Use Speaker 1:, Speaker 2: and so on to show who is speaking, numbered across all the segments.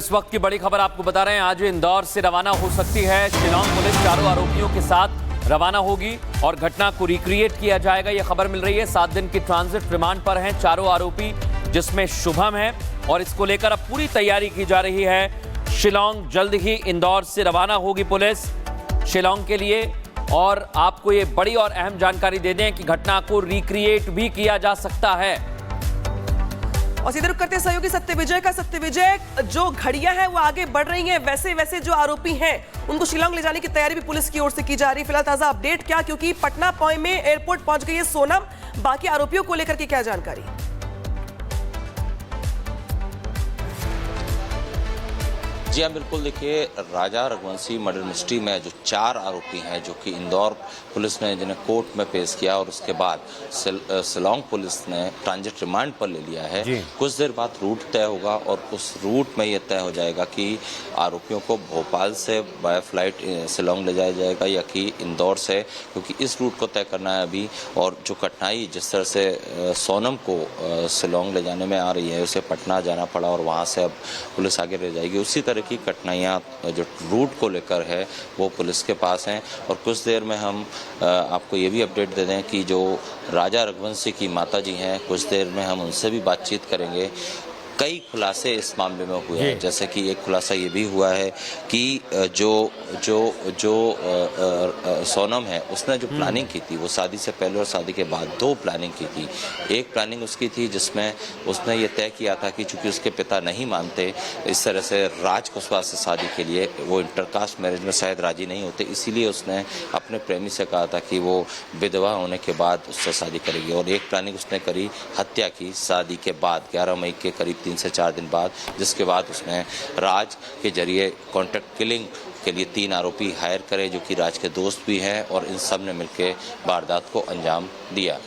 Speaker 1: इस वक्त की बड़ी खबर आपको बता रहे हैं। आज इंदौर से रवाना हो सकती है शिलांग पुलिस, चारों आरोपियों के साथ रवाना होगी और घटना को रिक्रिएट किया जाएगा। यह खबर मिल रही है। 7 दिन की ट्रांजिट रिमांड पर हैं चारों आरोपी, जिसमें शुभम है, और इसको लेकर अब पूरी तैयारी की जा रही है। शिलांग जल्द ही इंदौर से रवाना होगी पुलिस शिलांग के लिए। और आपको ये बड़ी और अहम जानकारी दे दें कि घटना को रिक्रिएट भी किया जा सकता है।
Speaker 2: और सीधे रुख करते हैं सहयोगी सत्यविजय का। सत्यविजय, जो घड़ियां हैं वो आगे बढ़ रही हैं, वैसे वैसे जो आरोपी हैं उनको शिलांग ले जाने की तैयारी भी पुलिस की ओर से की जा रही है। फिलहाल ताजा अपडेट क्या, क्योंकि पटना पॉइंट में एयरपोर्ट पहुंच गई है सोनम, बाकी आरोपियों को लेकर के क्या जानकारी?
Speaker 3: जी हाँ, बिल्कुल। देखिए, राजा रघुवंशी मर्डर मिस्ट्री में जो 4 आरोपी हैं, जो कि इंदौर पुलिस ने जिन्हें कोर्ट में पेश किया और उसके बाद शिलांग पुलिस ने ट्रांजिट रिमांड पर ले लिया है। कुछ देर बाद रूट तय होगा और उस रूट में ये तय हो जाएगा कि आरोपियों को भोपाल से बाय फ्लाइट शिलांग ले जाया जाएगा या कि इंदौर से, क्योंकि इस रूट को तय करना है अभी। और जो कठिनाई जिस तरह से सोनम को शिलांग ले जाने में आ रही है, उसे पटना जाना पड़ा और वहाँ से अब पुलिस आगे ले जाएगी, उसी तरह की कठिनाइयाँ जो रूट को लेकर है वो पुलिस के पास हैं। और कुछ देर में हम आपको ये भी अपडेट दे दें कि जो राजा रघुवंशी की माताजी हैं, कुछ देर में हम उनसे भी बातचीत करेंगे। कई खुलासे इस मामले में हुए हैं, जैसे कि एक खुलासा ये भी हुआ है कि जो सोनम है, उसने जो प्लानिंग की थी वो शादी से पहले और शादी के बाद 2 प्लानिंग की थी। एक प्लानिंग उसकी थी जिसमें उसने ये तय किया था कि चूंकि उसके पिता नहीं मानते इस तरह से राज कुशवाहा से शादी के लिए, वो इंटरकास्ट मैरिज में शायद राजी नहीं होते, इसीलिए उसने अपने प्रेमी से कहा था कि वो विधवा होने के बाद उससे शादी करेगी। और एक प्लानिंग उसने करी हत्या की शादी के बाद, 11 मई के करीब 3 से 4 दिन बाद, जिसके बाद उसने राज के जरिए कॉन्ट्रैक्ट किलिंग के लिए 3 आरोपी हायर करे, जो कि राज के दोस्त भी हैं, और इन सब ने मिलकर वारदात को अंजाम दिया।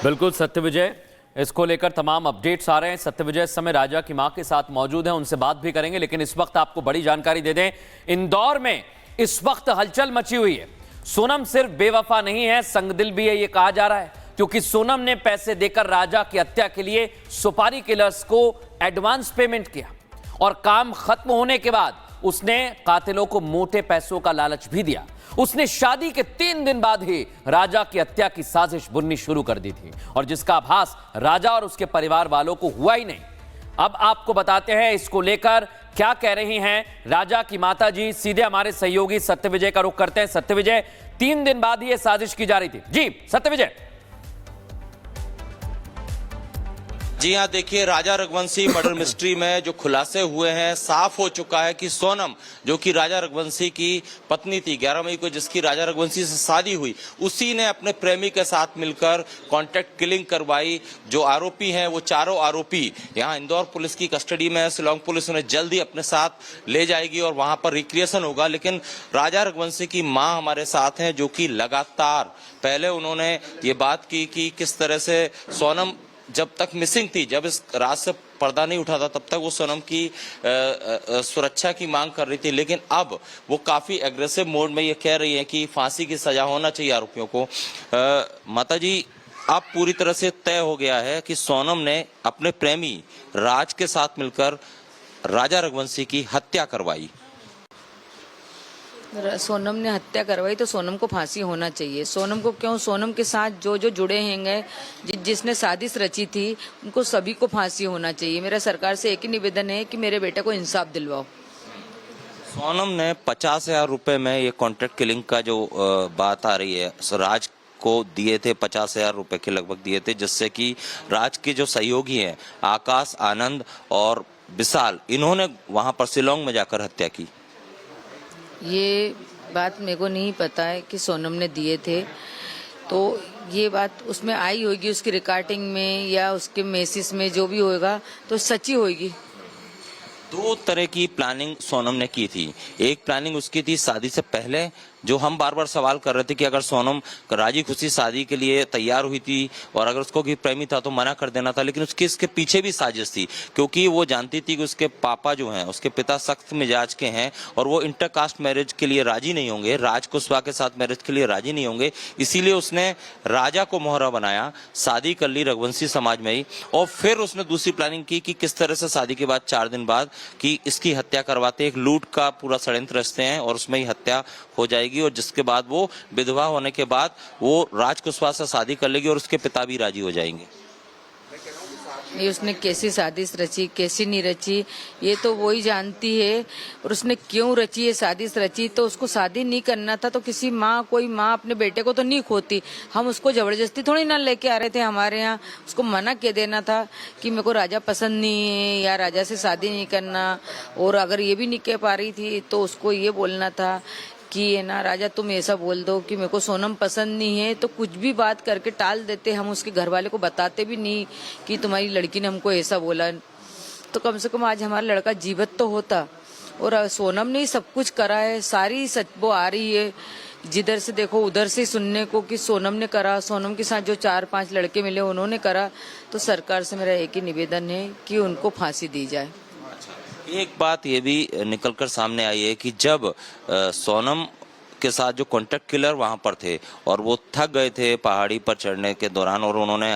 Speaker 1: बिल्कुल सत्यविजय, इसको लेकर तमाम अपडेट्स आ रहे हैं। सत्यविजय इस समय राजा की मां के साथ मौजूद हैं, उनसे बात भी करेंगे, लेकिन इस वक्त आपको बड़ी जानकारी दे दें। इंदौर में इस वक्त हलचल मची हुई है। सोनम सिर्फ बेवफा नहीं है, संगदिल भी है, ये कहा जा रहा है, क्योंकि सोनम ने पैसे देकर राजा की हत्या के लिए सुपारी किलर्स को एडवांस पेमेंट किया और काम खत्म होने के बाद उसने कातिलों को मोटे पैसों का लालच भी दिया। उसने शादी के 3 दिन बाद ही राजा की हत्या की साजिश बुननी शुरू कर दी थी, और जिसका आभास राजा और उसके परिवार वालों को हुआ ही नहीं। अब आपको बताते हैं इसको लेकर क्या कह रही हैं राजा की माताजी। सीधे हमारे सहयोगी सत्यविजय का रुख करते हैं। सत्यविजय, 3 दिन बाद ही यह साजिश की जा रही थी। जी सत्यविजय।
Speaker 3: जी हाँ, देखिए, राजा रघुवंशी मर्डर मिस्ट्री में जो खुलासे हुए हैं, साफ हो चुका है कि सोनम, जो कि राजा रघुवंशी की पत्नी थी, 11 मई को जिसकी राजा रघुवंशी से शादी हुई, उसी ने अपने प्रेमी के साथ मिलकर कॉन्ट्रैक्ट किलिंग करवाई। जो आरोपी हैं वो चारों आरोपी यहाँ इंदौर पुलिस की कस्टडी में है। शिलांग पुलिस उन्हें जल्द ही अपने साथ ले जाएगी और वहां पर रिक्रिएशन होगा। लेकिन राजा रघुवंशी की मां हमारे साथ हैं, जो कि लगातार पहले उन्होंने ये बात की कि किस तरह से सोनम जब तक मिसिंग थी, जब इस रात से पर्दा नहीं उठा था, तब तक वो सोनम की सुरक्षा की मांग कर रही थी। लेकिन अब वो काफी एग्रेसिव मोड में ये कह रही है कि फांसी की सजा होना चाहिए आरोपियों को। माताजी, अब पूरी तरह से तय हो गया है कि सोनम ने अपने प्रेमी राज के साथ मिलकर राजा रघुवंशी की हत्या करवाई।
Speaker 4: सोनम ने हत्या करवाई तो सोनम को फांसी होना चाहिए। सोनम को क्यों, सोनम के साथ जो जो जुड़े हैं, जिसने साजिश रची थी, उनको सभी को फांसी होना चाहिए। मेरा सरकार से एक ही निवेदन है कि मेरे बेटे को इंसाफ दिलवाओ।
Speaker 3: सोनम ने 50,000 रुपए में ये कॉन्ट्रैक्ट किलिंग का जो बात आ रही है, राज को दिए थे, 50,000 रुपए के लगभग दिए थे, जिससे कि राज के जो सहयोगी हैं आकाश, आनंद और विशाल, इन्होंने वहां पर शिलांग में जाकर हत्या की।
Speaker 4: ये बात मेरे को नहीं पता है कि सोनम ने दिए थे, तो ये बात उसमें आई होगी, उसकी रिकॉर्डिंग में या उसके मैसेज में जो भी होगा तो सच्ची होगी।
Speaker 3: 2 तरह की प्लानिंग सोनम ने की थी। एक प्लानिंग उसकी थी शादी से पहले जो हम बार बार सवाल कर रहे थे कि अगर सोनम राजी खुशी शादी के लिए तैयार हुई थी और अगर उसको भी प्रेमी था तो मना कर देना था, लेकिन उसके इसके पीछे भी साजिश थी, क्योंकि वो जानती थी कि उसके पापा जो हैं, उसके पिता सख्त मिजाज के हैं और वो इंटरकास्ट मैरिज के लिए राजी नहीं होंगे, राज कुशवाहा के साथ मैरिज के लिए राजी नहीं होंगे। इसीलिए उसने राजा को मोहरा बनाया, शादी कर ली रघुवंशी समाज में ही, और फिर उसने दूसरी प्लानिंग की कि किस तरह से शादी के बाद 4 दिन बाद कि इसकी हत्या करवाते, एक लूट का पूरा षड्यंत्र रचते हैं और उसमें ही हत्या हो जाएगी, और जिसके बाद वो विधवा होने के बाद वो राज कुशवाहा से शादी कर लेगी और उसके पिता भी राजी हो जाएंगे।
Speaker 4: ये उसने कैसी साजिश रची, कैसी नहीं रची, ये तो वो ही जानती है। और उसने क्यों रची ये साजिश रची, तो उसको शादी नहीं करना था तो किसी माँ, कोई माँ अपने बेटे को तो नहीं खोती। हम उसको जबरदस्ती थोड़ी ना लेके आ रहे थे हमारे यहाँ, उसको मना कह देना था कि मेरे को राजा पसंद नहीं है या राजा से शादी नहीं करना। और अगर ये भी नहीं कह पा रही थी तो उसको ये बोलना था कि ये ना राजा तुम ऐसा बोल दो कि मेरे को सोनम पसंद नहीं है, तो कुछ भी बात करके टाल देते। हम उसके घर वाले को बताते भी नहीं कि तुम्हारी लड़की ने हमको ऐसा बोला, तो कम से कम आज हमारा लड़का जीवित तो होता। और सोनम ने ही सब कुछ करा है, सारी सच वो आ रही है, जिधर से देखो उधर से सुनने को कि सोनम ने करा, सोनम के साथ जो 4-5 लड़के मिले उन्होंने करा। तो सरकार से मेरा एक ही निवेदन है कि उनको फांसी दी जाए।
Speaker 3: एक बात ये भी निकलकर सामने आई है कि जब सोनम के साथ जो कॉन्ट्रैक्ट किलर वहां पर थे और वो थक गए थे पहाड़ी पर चढ़ने के दौरान और उन्होंने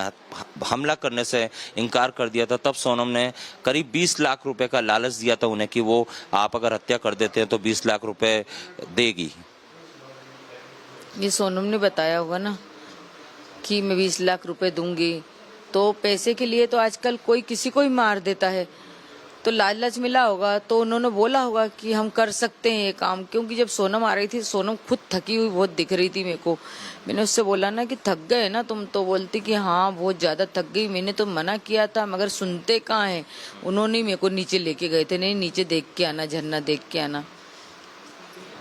Speaker 3: हमला करने से इनकार कर दिया था, तब सोनम ने करीब 20 लाख रुपए का लालच दिया था उन्हें कि वो आप अगर हत्या कर देते हैं तो 20 लाख रुपए देगी।
Speaker 4: ये सोनम ने बताया होगा ना कि मैं 20 लाख रुपए दूंगी, तो पैसे के लिए तो आजकल कोई किसी को ही मार देता है। तो लालच मिला होगा तो उन्होंने बोला होगा कि हम कर सकते हैं ये काम। क्योंकि जब सोनम आ रही थी, सोनम खुद थकी हुई बहुत दिख रही थी मेरे को। मैंने उससे बोला ना कि थक गए ना तुम, तो बोलती कि हाँ बहुत ज़्यादा थक गई। मैंने तो मना किया था मगर सुनते कहाँ हैं। उन्होंने मेरे को नीचे लेके गए थे, नहीं नीचे देख के आना, झरना देख के आना।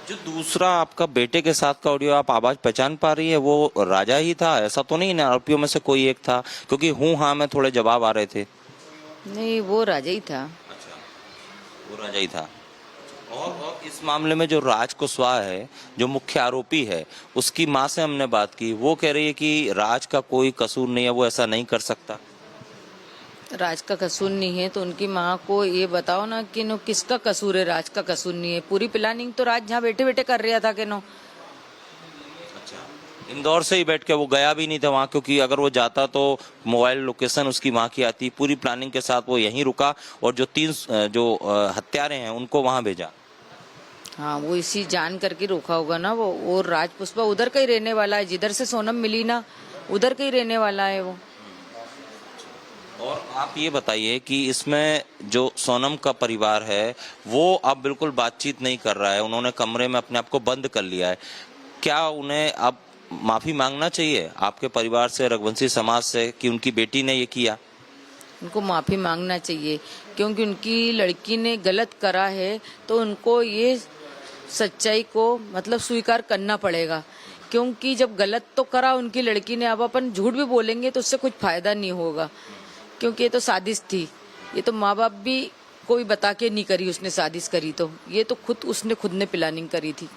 Speaker 3: जो दूसरा आपका बेटे के साथ का ऑडियो आप आवाज पहचान पा रही है, वो राजा ही था? ऐसा तो नहीं ना आरोपियों में से कोई एक था? क्योंकि हूँ हाँ में थोड़े जवाब आ रहे थे।
Speaker 4: नहीं, वो राजा ही था।
Speaker 3: वो राजा ही था। और इस मामले में जो राज कुशवाहा है, जो मुख्य आरोपी है, उसकी माँ से हमने बात की, वो कह रही है कि राज का कोई कसूर नहीं है, वो ऐसा नहीं कर सकता।
Speaker 4: राज का कसूर नहीं है तो उनकी माँ को ये बताओ ना कि नो किसका कसूर है। राज का कसूर नहीं है, पूरी प्लानिंग तो राज जहाँ बैठे बैठे कर रहा था कि नो।
Speaker 3: इंदौर से ही बैठ के वो गया भी नहीं था वहाँ, क्योंकि अगर वो जाता तो मोबाइल लोकेशन उसकी माँ की आती। पूरी प्लानिंग के साथ वो यहीं रुका और जो 3 जो हत्यारे हैं उनको वहाँ भेजा।
Speaker 4: हाँ, वो इसी जान करके रोका होगा ना वो राज पुष्पा उधर का ही रहने वाला है, जिधर से सोनम मिली ना उधर का ही रहने वाला है वो।
Speaker 3: और आप ये बताइए कि इसमें जो सोनम का परिवार है वो अब बिल्कुल बातचीत नहीं कर रहा है, उन्होंने कमरे में अपने आप को बंद कर लिया है। क्या उन्हें अब माफी मांगना चाहिए आपके परिवार से, रघुवंशी समाज से, कि उनकी बेटी ने ये किया?
Speaker 4: उनको माफी मांगना चाहिए, क्योंकि उनकी लड़की ने गलत करा है तो उनको ये सच्चाई को मतलब स्वीकार करना पड़ेगा। क्योंकि जब गलत तो करा उनकी लड़की ने, अब अपन झूठ भी बोलेंगे तो उससे कुछ फायदा नहीं होगा, क्योंकि ये तो साजिश थी। ये तो माँ बाप भी कोई बता के नहीं करी, उसने साजिश करी तो ये तो उसने खुद ने प्लानिंग करी थी।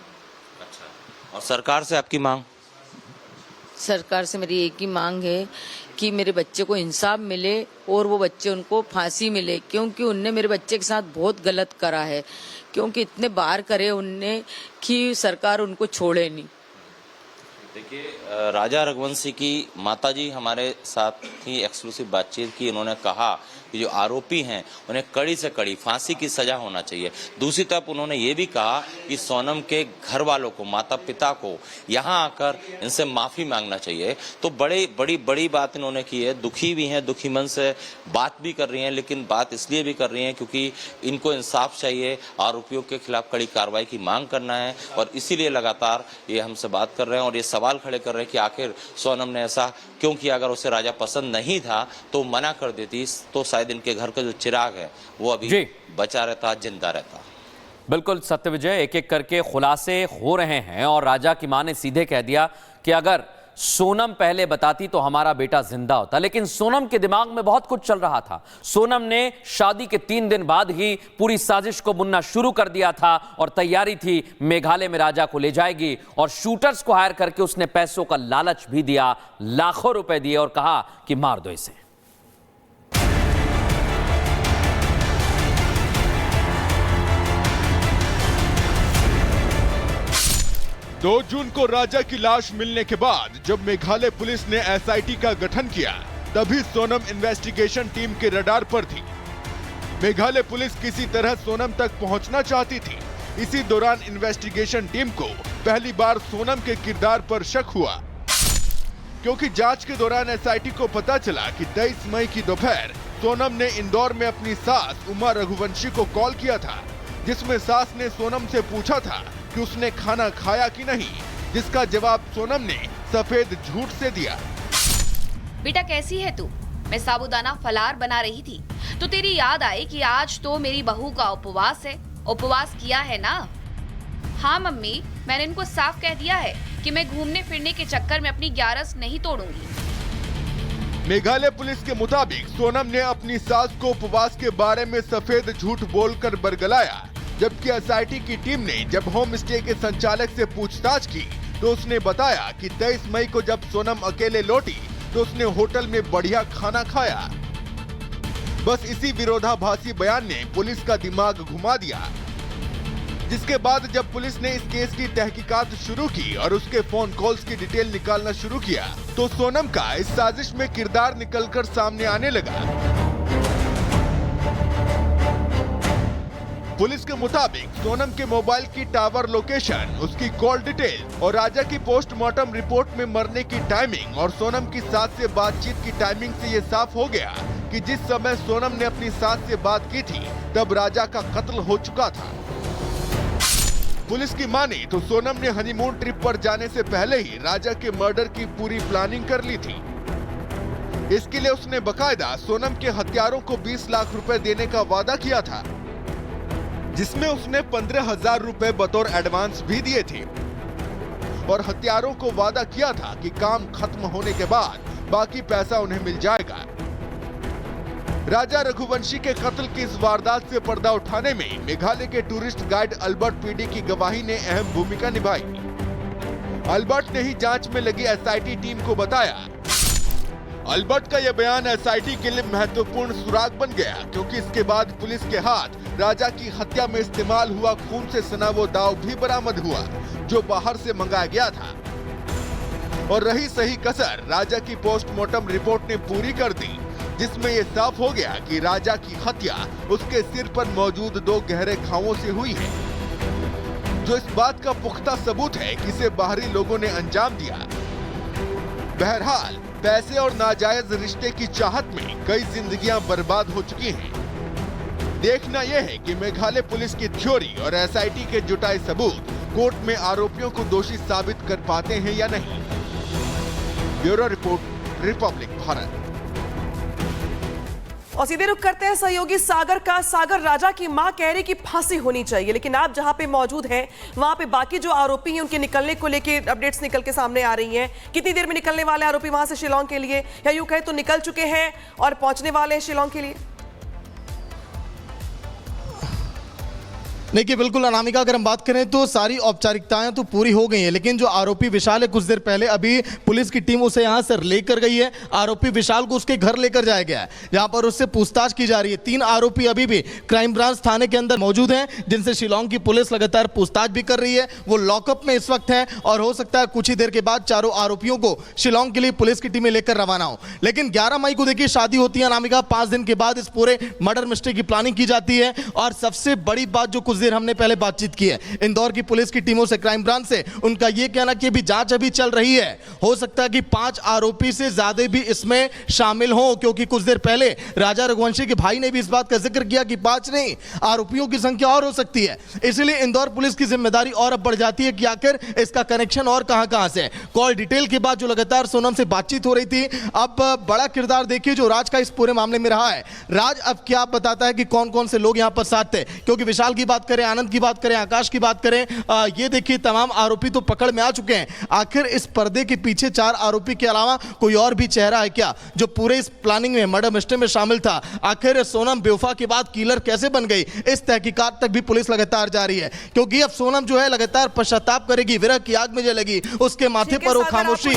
Speaker 3: और सरकार से आपकी मांग?
Speaker 4: सरकार से मेरी एक ही मांग है कि मेरे बच्चे को इंसाफ मिले और वो बच्चे उनको फांसी मिले, क्योंकि उनने मेरे बच्चे के साथ बहुत गलत करा है। क्योंकि इतने बार करे उनने कि सरकार उनको छोड़े नहीं।
Speaker 3: देखिए, राजा रघुवंशी की माताजी हमारे साथ ही एक्सक्लूसिव बातचीत की। उन्होंने कहा कि जो आरोपी हैं उन्हें कड़ी से कड़ी फांसी की सजा होना चाहिए। दूसरी तरफ उन्होंने ये भी कहा कि सोनम के घर वालों को, माता पिता को यहाँ आकर इनसे माफी मांगना चाहिए। तो बड़ी बात इन्होंने की है। दुखी भी हैं, दुखी मन से बात भी कर रही हैं, लेकिन बात इसलिए भी कर रही हैं क्योंकि इनको इंसाफ चाहिए, आरोपियों के खिलाफ कड़ी कार्रवाई की मांग करना है, और इसीलिए लगातार ये हमसे बात कर रहे हैं और ये सवाल खड़े कर रहे हैं कि आखिर सोनम ने ऐसा क्यों किया। अगर उसे राजा पसंद नहीं था तो मना कर देती, तो शायद इनके घर का जो चिराग है वो अभी बचा रहता, जिंदा रहता।
Speaker 1: बिल्कुल सत्य विजय, एक एक करके खुलासे हो रहे हैं और राजा की मां ने सीधे कह दिया कि अगर सोनम पहले बताती तो हमारा बेटा जिंदा होता। लेकिन सोनम के दिमाग में बहुत कुछ चल रहा था। सोनम ने शादी के 3 दिन बाद ही पूरी साजिश को बुनना शुरू कर दिया था और तैयारी थी मेघालय में राजा को ले जाएगी और शूटर्स को हायर करके उसने पैसों का लालच भी दिया, लाखों रुपए दिए और कहा कि मार दो इसे।
Speaker 5: 2 जून को राजा की लाश मिलने के बाद जब मेघालय पुलिस ने एसआईटी का गठन किया, तभी सोनम इन्वेस्टिगेशन टीम के रडार पर थी। मेघालय पुलिस किसी तरह सोनम तक पहुंचना चाहती थी। इसी दौरान इन्वेस्टिगेशन टीम को पहली बार सोनम के किरदार पर शक हुआ, क्योंकि जांच के दौरान एसआईटी को पता चला कि 23 मई की दोपहर सोनम ने इंदौर में अपनी सास उमा रघुवंशी को कॉल किया था, जिसमें सास ने सोनम से पूछा था कि उसने खाना खाया कि नहीं, जिसका जवाब सोनम ने सफेद झूठ से दिया।
Speaker 6: बेटा कैसी है तू? मैं साबूदाना फलार बना रही थी तो तेरी याद आई कि आज तो मेरी बहू का उपवास है। उपवास किया है ना? हाँ मम्मी, मैंने इनको साफ कह दिया है कि मैं घूमने फिरने के चक्कर में अपनी ग्यारस नहीं तोड़ूंगी।
Speaker 5: मेघालय पुलिस के मुताबिक सोनम ने अपनी सास को उपवास के बारे में सफेद झूठ बोलकर बरगलाया, जबकि एसआईटी की टीम ने जब होम स्टे के संचालक से पूछताछ की तो उसने बताया कि 23 मई को जब सोनम अकेले लौटी तो उसने होटल में बढ़िया खाना खाया। बस इसी विरोधाभासी बयान ने पुलिस का दिमाग घुमा दिया, जिसके बाद जब पुलिस ने इस केस की तहकीकात शुरू की और उसके फोन कॉल्स की डिटेल निकालना शुरू किया तो सोनम का इस साजिश में किरदार निकलकर सामने आने लगा। पुलिस के मुताबिक सोनम के मोबाइल की टावर लोकेशन, उसकी कॉल डिटेल और राजा की पोस्टमार्टम रिपोर्ट में मरने की टाइमिंग और सोनम की सास से बातचीत की टाइमिंग से ये साफ हो गया कि जिस समय सोनम ने अपनी सास से बात की थी तब राजा का कत्ल हो चुका था। पुलिस की माने तो सोनम ने हनीमून ट्रिप पर जाने से पहले ही राजा के मर्डर की पूरी प्लानिंग कर ली थी। इसके लिए उसने बकायदा सोनम के हत्यारों को 20 लाख रुपए देने का वादा किया था, जिसमें उसने 15,000 रुपए बतौर एडवांस भी दिए थे और हत्यारों को वादा किया था कि काम खत्म होने के बाद बाकी पैसा उन्हें मिल जाएगा। राजा रघुवंशी के कत्ल की इस वारदात से पर्दा उठाने में मेघालय के टूरिस्ट गाइड अल्बर्ट पीडी की गवाही ने अहम भूमिका निभाई। अल्बर्ट ने ही जांच में लगी एसआईटी टीम को बताया। अल्बर्ट का यह बयान एसआईटी के लिए महत्वपूर्ण सुराग बन गया, क्योंकि इसके बाद पुलिस के हाथ राजा की हत्या में इस्तेमाल हुआ खून से सना वो दाव भी बरामद हुआ जो बाहर से मंगाया गया था। और रही सही कसर राजा की पोस्टमार्टम रिपोर्ट ने पूरी कर दी, जिसमें ये साफ हो गया कि राजा की हत्या उसके सिर पर मौजूद 2 गहरे घावों से हुई है, जो इस बात का पुख्ता सबूत है कि इसे बाहरी लोगों ने अंजाम दिया। बहरहाल पैसे और नाजायज रिश्ते की चाहत में कई जिंदगियां बर्बाद हो चुकी हैं। देखना यह है कि मेघालय पुलिस की थ्योरी और एसआईटी के जुटाए सबूत कोर्ट में आरोपियों को दोषी साबित कर पाते हैं या नहीं। Bureau report, Republic Bharat.
Speaker 2: और सीधे रुख करते हैं सहयोगी सागर का। सागर, राजा की मां कह रही कि फांसी होनी चाहिए, लेकिन आप जहां पे मौजूद हैं वहां पे बाकी जो आरोपी हैं उनके निकलने को लेके अपडेट्स निकल के सामने आ रही हैं। कितनी देर में निकलने वाले आरोपी वहां से शिलांग के लिए, या यूं कहे तो निकल चुके हैं और पहुंचने वाले हैं शिलांग के लिए?
Speaker 7: देखिए बिल्कुल अनामिका, अगर हम बात करें तो सारी औपचारिकताएं तो पूरी हो गई हैं, लेकिन जो आरोपी विशाल है कुछ देर पहले अभी पुलिस की टीम उसे यहां से लेकर गई है। आरोपी विशाल को उसके घर लेकर जाया गया है, जहां पर उससे पूछताछ की जा रही है। 3 आरोपी अभी भी क्राइम ब्रांच थाने के अंदर मौजूद हैं, जिनसे शिलांग की पुलिस लगातार पूछताछ भी कर रही है। वो लॉकअप में इस वक्त है और हो सकता है कुछ ही देर के बाद चारों आरोपियों को शिलांग के लिए पुलिस की टीमें लेकर रवाना हो। लेकिन 11 मई को देखिए शादी होती है अनामिका, 5 दिन के बाद इस पूरे मर्डर मिस्ट्री की प्लानिंग की जाती है। और सबसे बड़ी बात जो कुछ देर हमने पहले बातचीत की है इंदौर की पुलिस की टीमों से, क्राइम ब्रांच से, उनका यह कहना कि अभी जांच अभी चल रही है। हो सकता है कि 5 आरोपी से ज्यादा भी इसमें शामिल हो, क्योंकि कुछ देर पहले राजा रघुवंशी के भाई ने भी इस बात का जिक्र किया कि 5 नहीं, आरोपियों की संख्या और हो सकती है। इसलिए इंदौर पुलिस की जिम्मेदारी और अब बढ़ जाती है कि आखिर इसका कनेक्शन और कहां से है। कॉल डिटेल के बाद जो लगातार सोनम से बातचीत हो रही थी, अब बड़ा किरदार देखिए जो राज का इस पूरे मामले में रहा है। राज अब क्या बताता है कि कौन कौन से लोग यहां पर साथ थे, क्योंकि विशाल की बात करें, आनंद की बात करें, आकाश की बात करें, ये देखिए तमाम आरोपी तो पकड़ में आ चुके हैं। आखिर इस पर्दे के पीछे 4 आरोपी के अलावा कोई और भी चेहरा है क्या जो पूरे इस प्लानिंग में, मर्डर मिस्ट्री में शामिल था? आखिर सोनम बेवफा के बाद किलर कैसे बन गई, इस तहकीकात तक भी पुलिस लगातार जारी है, क्योंकि अब सोनम जो है लगातार पश्चाताप करेगी, विरह की आग में जलेगी, उसके माथे पर वो खामोशी।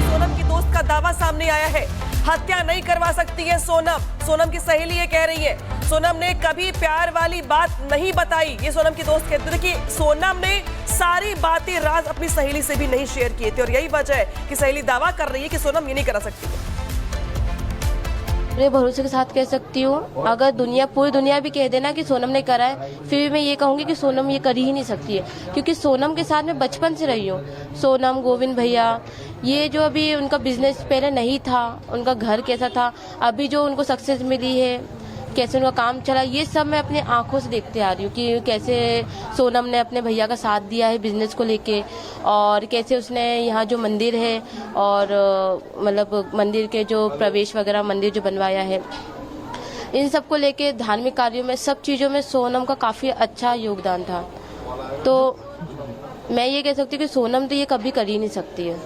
Speaker 2: सोनम की दोस्त का दावा सामने आया है, हत्या नहीं करवा सकती है सोनम। सोनम की सहेली ये कह रही है, सोनम ने कभी प्यार वाली बात नहीं बताई, ये सोनम की दोस्त कहती है कि सोनम ने सारी बातें, राज अपनी सहेली से भी नहीं शेयर किए थे, और यही वजह है कि सहेली दावा कर रही है कि सोनम ये नहीं करा सकती है।
Speaker 8: मैं भरोसे के साथ कह सकती हूँ, अगर पूरी दुनिया भी कह देना कि सोनम ने करा है, फिर भी मैं ये कहूँगी कि सोनम ये कर ही नहीं सकती है, क्योंकि सोनम के साथ मैं बचपन से रही हूँ। सोनम, गोविंद भैया, ये जो अभी उनका बिजनेस पहले नहीं था, उनका घर कैसा था, अभी जो उनको सक्सेस मिली है, कैसे उनका काम चला, ये सब मैं अपने आंखों से देखते आ रही हूँ कि कैसे सोनम ने अपने भैया का साथ दिया है बिजनेस को लेके, और कैसे उसने यहाँ जो मंदिर है और मतलब मंदिर के जो प्रवेश वगैरह, मंदिर जो बनवाया है, इन सब को लेके धार्मिक कार्यों में, सब चीज़ों में सोनम का काफ़ी अच्छा योगदान था। तो मैं ये कह सकती हूँ कि सोनम तो ये कभी कर ही नहीं सकती है।